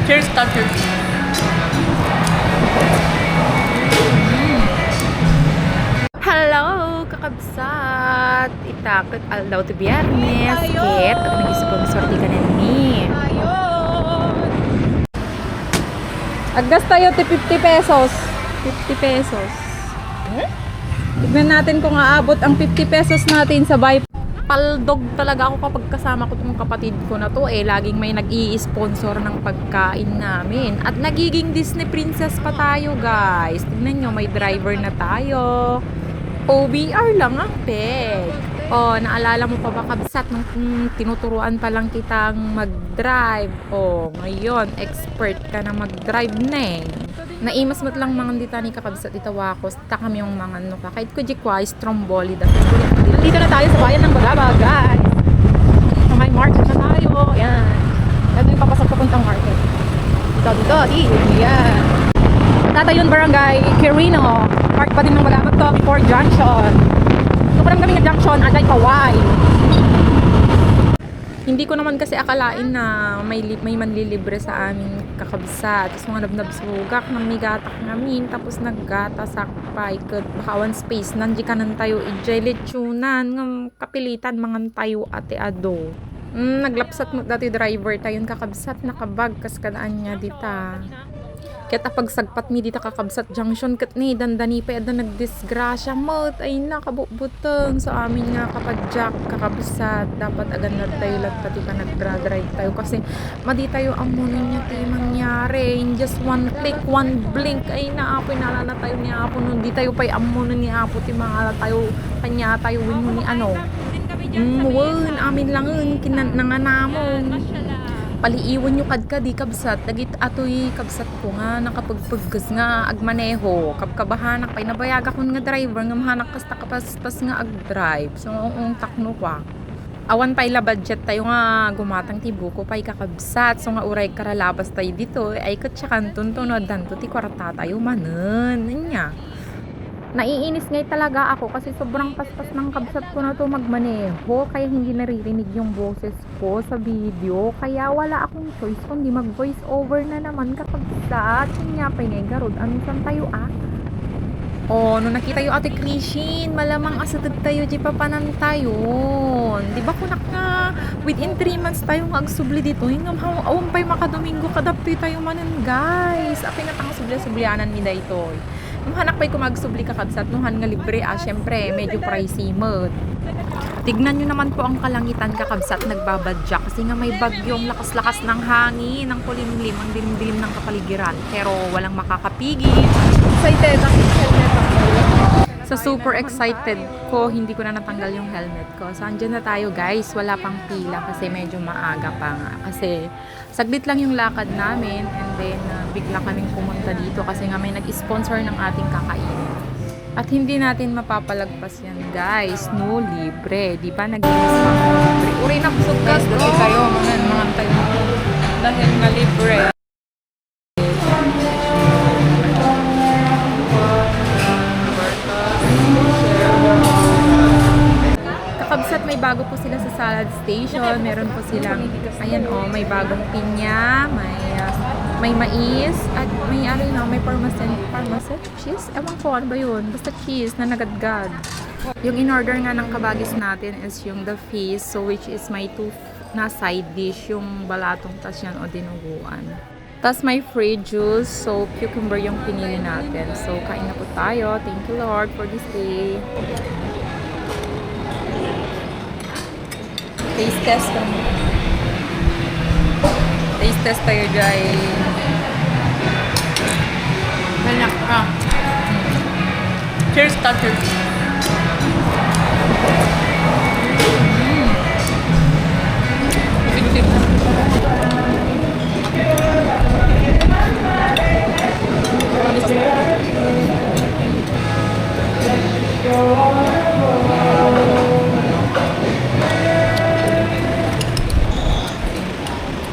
Cheers, cheers. Hello, kakabsat! Itakot aldaw to biyernes. Kit, at nag-sponsor di ka na ni. Agdas tayo 50 pesos. 50 pesos. Tignan natin kung aabot ang 50 pesos natin sa buy. Paldog talaga ako kapag kasama ko tong kapatid ko na to laging may nag-i-sponsor ng pagkain namin. At nagiging Disney princess pa tayo, guys. Tignan nyo, may driver na tayo. OBR lang ang peg. Naalala mo pa ba, kabsat, nung tinuturuan pa lang kitang mag-drive. Ngayon, expert ka na mag-drive na Naimas mo't lang mga dita ni kakabsat itawakos. Takam yung mga ano ka. Kahit ko jikwa, stromboli. Nandito na tayo sa bayan ng Bagabag, guys. May market na tayo. Yan. Ito yung papasok papuntang market. Dito. Yan. Tatayon Barangay Quirino. Park pa din ng Bagabag to before junction. So parang kami ng junction, Agay Paway. Hindi ko naman kasi akalain na may manlilibre sa aming kakabsat. Tapos mga nabnab-sugak, namigatak namin. Tapos naggata sakpay. Bakawan space. Nandiyan ka nang tayo. Ijay lechunan. Kapilitan mga tayo ate ado. Naglapsat mo dati driver tayo. Kakabsat nakabag. Kaskadaan niya dita. Kaya tapag sagpat mi dita kakabsat junction kat ni dandani pa yada nagdisgrasya mo ay nakabutang sa amin nga kapadjak kakabsat dapat agad na tayo lang pati ka nagdra-drive tayo kasi madi tayo amunin niya tayo mangyari in just one click one blink ay naapoy nalala tayo ni Apo nun di tayo pa'y amunin ni Apo ti mga tayo kanya tayo win ni ano amin lang nanganamon paliiwan nyo kadka di kabsat dagit atoy kabsat ko nga nakapagpaggas nga agmaneho kabkabahanak pay nabayaga kun nga driver nga mahanak kasta kapaspas nga agdrive so takno kwa awan pay la budget tayo nga gumatang tibuko pay kakabsat so nga uray karalabas tayo dito ay kat siya kanton tunod danto ti kwarta tayo manen nya naiinis ngay talaga ako kasi sobrang paspas ng kabsat ko na to magmaneho kaya hindi naririnig yung boses ko sa video kaya wala akong choice kundi mag voice over na naman kakabsat sinyapay ngay garod anusan tayo nung nakita yung ate Krishin malamang asatag tayo di papanan tayo di ba kunak nga within 3 months tayo nga agsubli dito hingam awan pa'y makadomingo kadaptoy tayo manan guys apay nga tang subli-sublianan mi dayto nung hanak pa'y kumagsubli kakabsat nuhan nga libre syempre medyo pricey mod tignan nyo naman po ang kalangitan kakabsat nagbabadya kasi nga may bagyong lakas-lakas ng hangin ng kulimlim ang dilim-dilim ng kapaligiran pero walang makakapigil excited ang helmet so super excited ko hindi ko na natanggal yung helmet ko so andyan na tayo guys wala pang pila kasi medyo maaga pa nga kasi saglit lang yung lakad namin and then bigla kaming pumunta dito kasi nga may nag-sponsor ng ating kakainin at hindi natin mapapalagpas yan guys no libre di ba nag-inis pa libre uray na busog gas kasi tayo mga tayo dahil nga libre kakabsat may bago po sila sa salad station meron po silang ayan may bagong pinya may mais at may may parmesan cheese ewan ko ano ba yun basta cheese na nagadgad yung in-order nga ng kabagis natin is yung the fish so which is may two na side dish yung balatong tas yan o dinuguan tas may free juice so cucumber yung pinili natin so kain na po tayo thank you Lord for this day taste test kami taste test tayo guys Banyak ka. Cheers, cheers.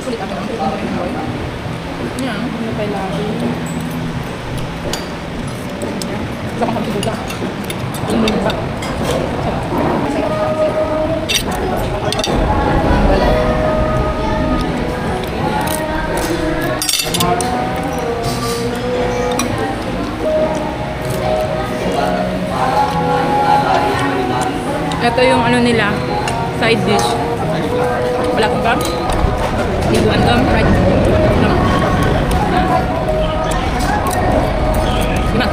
sulit ako ng Yan. ano pa lagi sama kami juga ini ba wala yung ano nila, side dish. Black gum, liguan gum, fried gum. Gimana?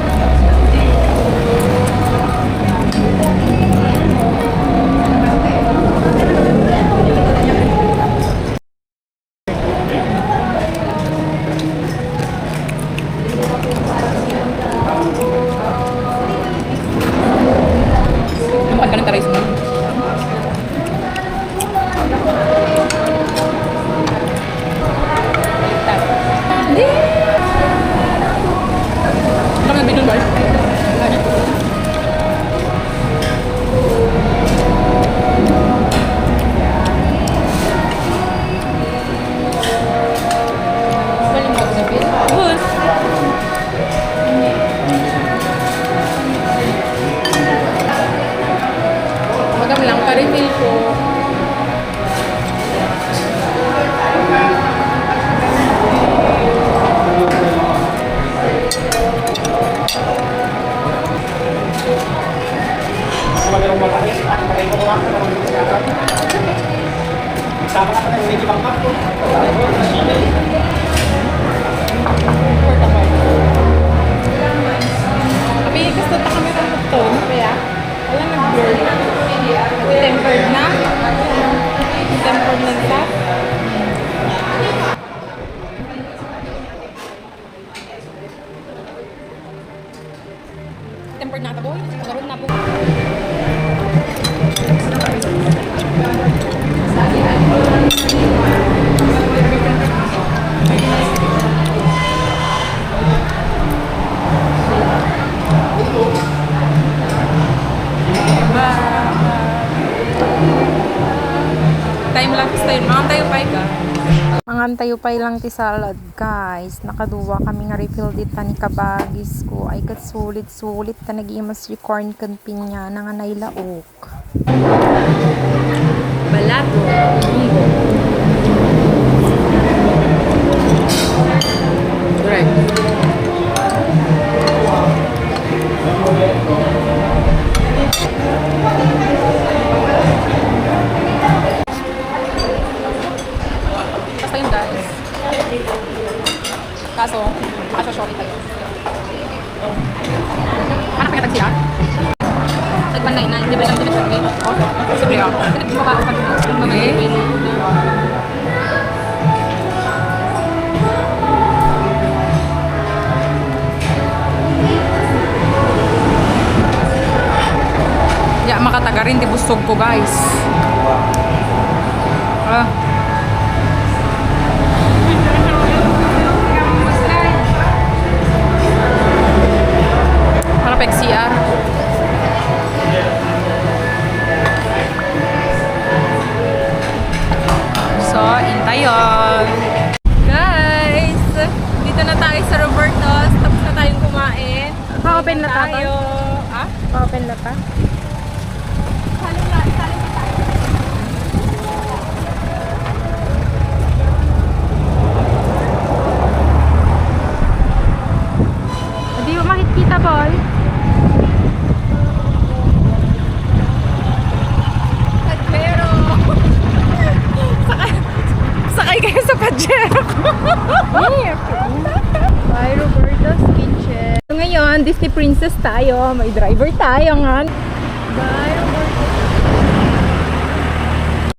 Makan ka ng taray semua. Hindi. Ano nga binun ba? Galing ba sa pin? Good. Magam lang, pa-refill ko. Tapi gusto ta kami ng buton, kaya wala nag-blur. Tempered na. Tempered na siya. Tempered na ito, boy. Karoon na po. Time lapse tayo. Mga tayo pa ka. Mangantayo pa lang ti salad, guys. Nakaduwa kami nga refill dita ni kabagis ko. Ay kat sulit ta nagimas yung corn camping niya na nga nailaok. Balato. Munggo. Right. Basta yun, guys. Kaso shorty tayo. Anak ka tag siya? Nagpanay na, hindi ba lang dinit kami? Okay. Siyempre ako. Pinagpapako pa rin. Okay. Ya, makataga rin, di busog ko, guys. Para pag CR. So, intayon. Guys, dito na tayo sa Roberto's. Tapos na tayong kumain. Pa-open na tayo. Ah? Pa-open na pa. Hindi mo makikita, boy. Pero, sakay kayo sa Pajero ko. By Roberto's Kitchen. So ngayon, Disney Princess tayo. May driver tayo nga. Bye.